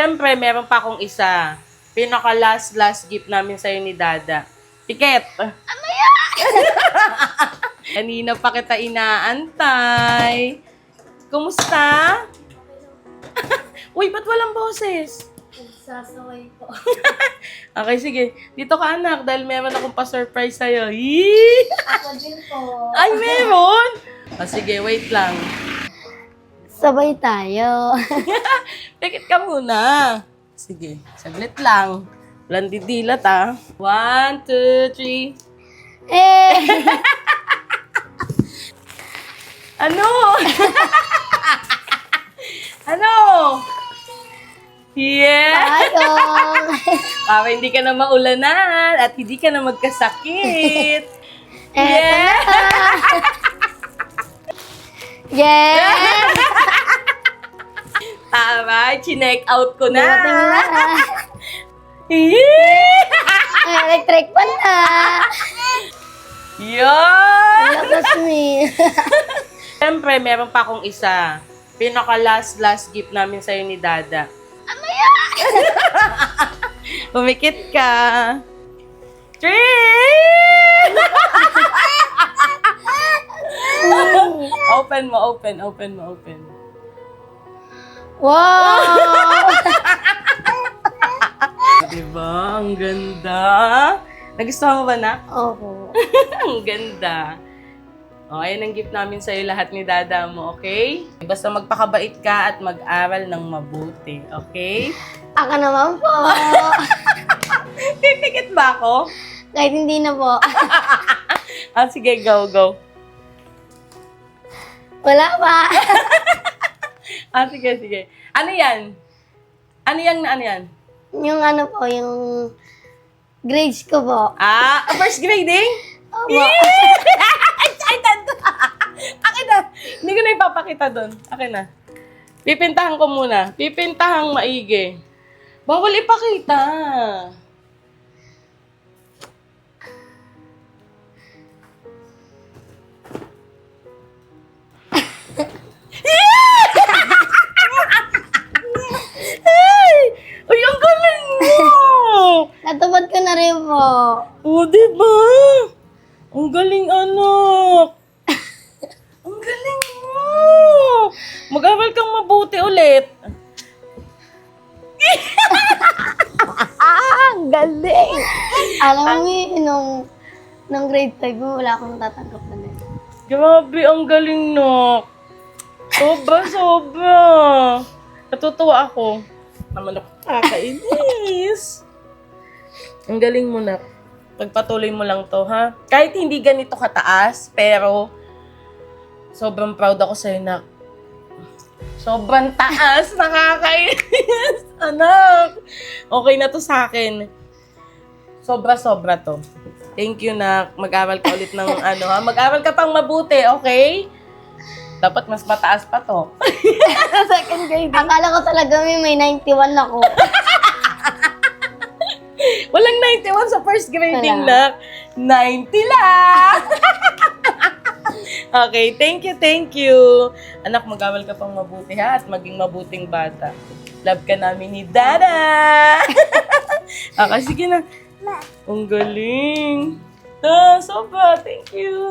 Siyempre, meron pa akong isa. Pinaka-last gift namin sa'yo ni Dada. Tiket! Amaya! Kanina pa kita inaantay. Kumusta? Uy, ba't walang boses? Sasaway po. Okay, sige. Dito ka, anak, dahil meron akong pa-surprise sa'yo. Yee! Ako din po. Ay, meron! Sige, wait lang. Sabay tayo. Tikit ka muna. Sige, saglit lang. Walang didilat, ah. 1, 2, 3. Eh! Ano? Ano? Yeah! Ayong! Para hindi ka na maulanan at hindi ka na magkasakit. Eto Yeah! na! Yes! Tama, chinek out ko na. Dumating na! Yeah! Electric pan na! Yun! Lakas me! Siyempre, meron pa akong isa. Pinaka-last gift namin sa'yo ni Dada. Amaya! Pumikit ka. 3! Open mo. Wow! Diba? Ang ganda. Nagustuhan mo ba na? Opo. Ang ganda. O, ayan ang gift namin sa'yo lahat ni Dada mo, okay? Basta magpakabait ka at mag-aral ng mabuti, okay? Ako naman po. Pipikit ba ako? Kahit hindi na po. Sige, go. Wala pa. Sige. Ano yan? Ano yan? Yung ano po, yung grades ko po. First grading? Opo. Excited! Akin na. Hindi ko na ipapakita doon. Akin na. Pipintahan ko muna. Pipintahang maigi. Bawal ipakita. Hey! Uy, ang galing mo! Natupad ko na rin po. O, diba? Ang galing, anak. Ang galing mo. Mag-aral kang mabuti ulit. Ang galing. Alam mo, nung grade 5 mo, wala akong tatanggap na rin. Grabe, ang galing, no. Sobra. Natutuwa ako. Naman ako kakainis. Ang galing mo, na. Pagpatuloy mo lang to, ha? Kahit hindi ganito kataas, pero sobrang proud ako sa'yo, nak. Sobrang taas, nakakainis. Anak, okay na to sa akin. Sobra to. Thank you, nak. Mag-aral ka ulit ng ha? Mag-aral ka pang mabuti, okay? Dapat mas mataas pa to. Second grade. Akala ko talaga may 91 ako. Walang 91 sa first grading, Wala. nak. 90 lang. Okay, thank you. Anak, mag-aral ka pang mabuti, ha? At maging mabuting bata. Love ka namin ni Dada. Okay, sige na. Ang galing. Sobra. Thank you.